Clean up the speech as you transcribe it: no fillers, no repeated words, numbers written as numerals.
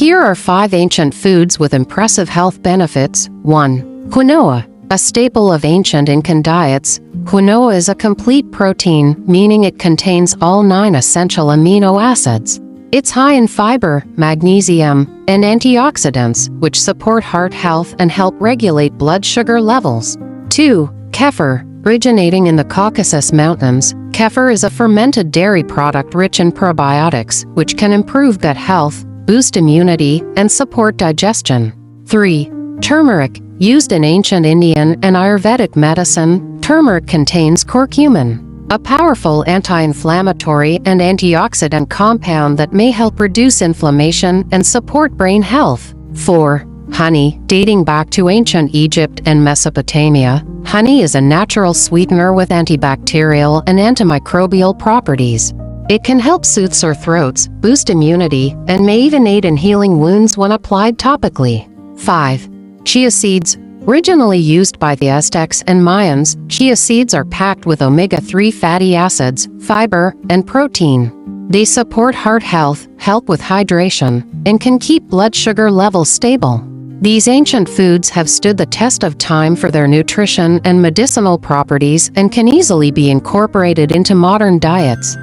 Here are 5 ancient foods with impressive health benefits. 1. Quinoa. A staple of ancient Incan diets, quinoa is a complete protein, meaning it contains all 9 essential amino acids. It's high in fiber, magnesium, and antioxidants, which support heart health and help regulate blood sugar levels. 2. Kefir. Originating in the Caucasus Mountains, kefir is a fermented dairy product rich in probiotics, which can improve gut health, boost immunity, and support digestion. 3. Turmeric. Used in ancient Indian and Ayurvedic medicine, turmeric contains curcumin, a powerful anti-inflammatory and antioxidant compound that may help reduce inflammation and support brain health. 4. Honey. Dating back to ancient Egypt and Mesopotamia, honey is a natural sweetener with antibacterial and antimicrobial properties. It can help soothe sore throats, boost immunity, and may even aid in healing wounds when applied topically. 5. Chia seeds. Originally used by the Aztecs and Mayans, chia seeds are packed with omega-3 fatty acids, fiber, and protein. They support heart health, help with hydration, and can keep blood sugar levels stable. These ancient foods have stood the test of time for their nutrition and medicinal properties and can easily be incorporated into modern diets.